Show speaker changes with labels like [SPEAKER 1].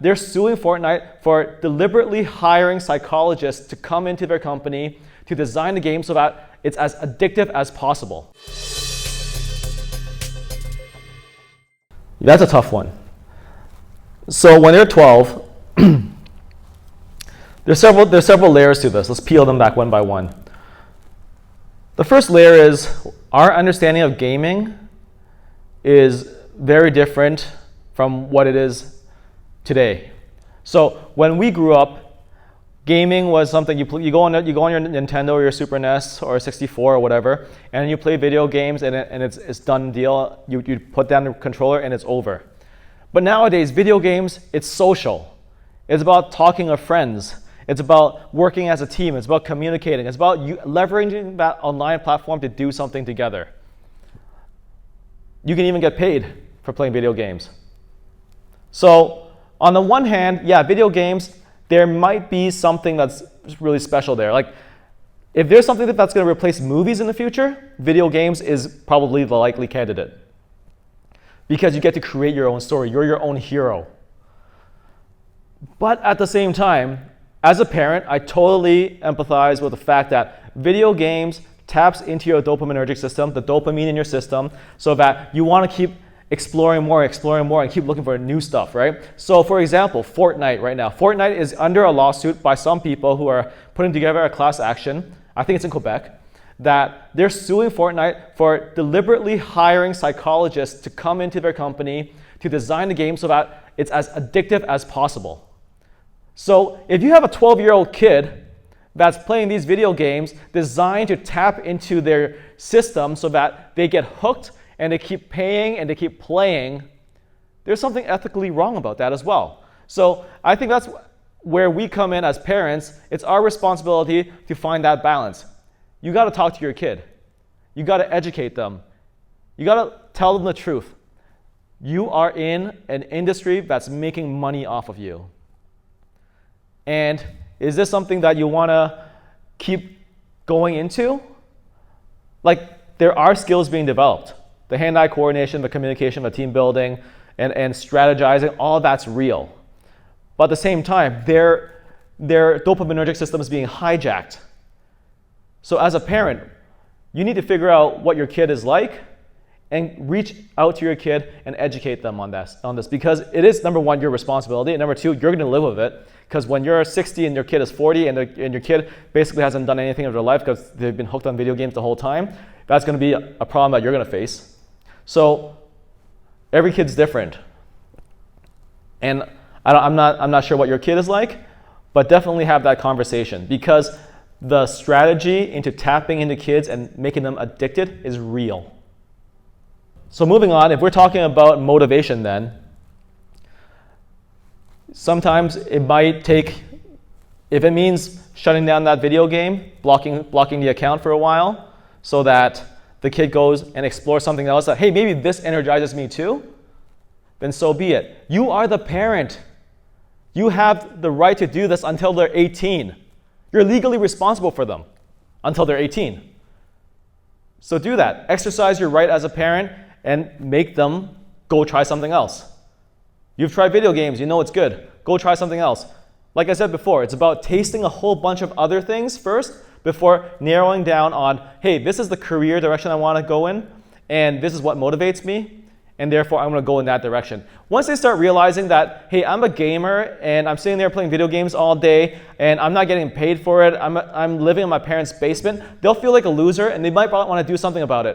[SPEAKER 1] they're suing Fortnite for deliberately hiring psychologists to come into their company to design the game so that it's as addictive as possible. That's a tough one. So when they're 12, there's several layers to this. Let's peel them back one by one. The first layer is our understanding of gaming is very different from what it is today. So when we grew up, gaming was something you go on your Nintendo or your Super NES or 64 or whatever, and you play video games and it's done deal. You put down the controller and it's over. But nowadays, video games, it's social. It's about talking with friends. It's about working as a team. It's about communicating. It's about leveraging that online platform to do something together. You can even get paid for playing video games. So on the one hand, yeah, video games, there might be something that's really special there. Like, if there's something that's going to replace movies in the future, video games is probably the likely candidate. Because you get to create your own story. You're your own hero. But at the same time, as a parent, I totally empathize with the fact that video games taps into your dopaminergic system, the dopamine in your system, so that you want to keep exploring more, and keep looking for new stuff, right? So for example, Fortnite right now. Fortnite is under a lawsuit by some people who are putting together a class action, I think it's in Quebec, that they're suing Fortnite for deliberately hiring psychologists to come into their company to design the game so that it's as addictive as possible. So if you have a 12-year-old kid that's playing these video games designed to tap into their system so that they get hooked and they keep paying and they keep playing, there's something ethically wrong about that as well. So I think that's where we come in as parents. It's our responsibility to find that balance. You got to talk to your kid. You got to educate them. You got to tell them the truth. You are in an industry that's making money off of you. And is this something that you want to keep going into? Like, there are skills being developed. The hand-eye coordination, the communication, the team building, and strategizing, all that's real. But at the same time, their dopaminergic system is being hijacked. So as a parent, you need to figure out what your kid is like and reach out to your kid and educate them on this because it is, number one, your responsibility, and number two, you're going to live with it. Because when you're 60 and your kid is 40 and your kid basically hasn't done anything in their life because they've been hooked on video games the whole time, that's going to be a problem that you're going to face. So every kid's different. And I'm not sure what your kid is like, but definitely have that conversation because the strategy into tapping into kids and making them addicted is real. So moving on, if we're talking about motivation then, sometimes it might take, if it means shutting down that video game, blocking the account for a while so that the kid goes and explores something else that, hey, maybe this energizes me too, then so be it. You are the parent. You have the right to do this until they're 18. You're legally responsible for them until they're 18. So do that. Exercise your right as a parent and make them go try something else. You've tried video games, you know it's good. Go try something else. Like I said before, it's about tasting a whole bunch of other things first before narrowing down on, hey, this is the career direction I want to go in, and this is what motivates me, and therefore I'm going to go in that direction. Once they start realizing that, hey, I'm a gamer, and I'm sitting there playing video games all day, and I'm not getting paid for it, I'm living in my parents' basement, they'll feel like a loser, and they might want to do something about it.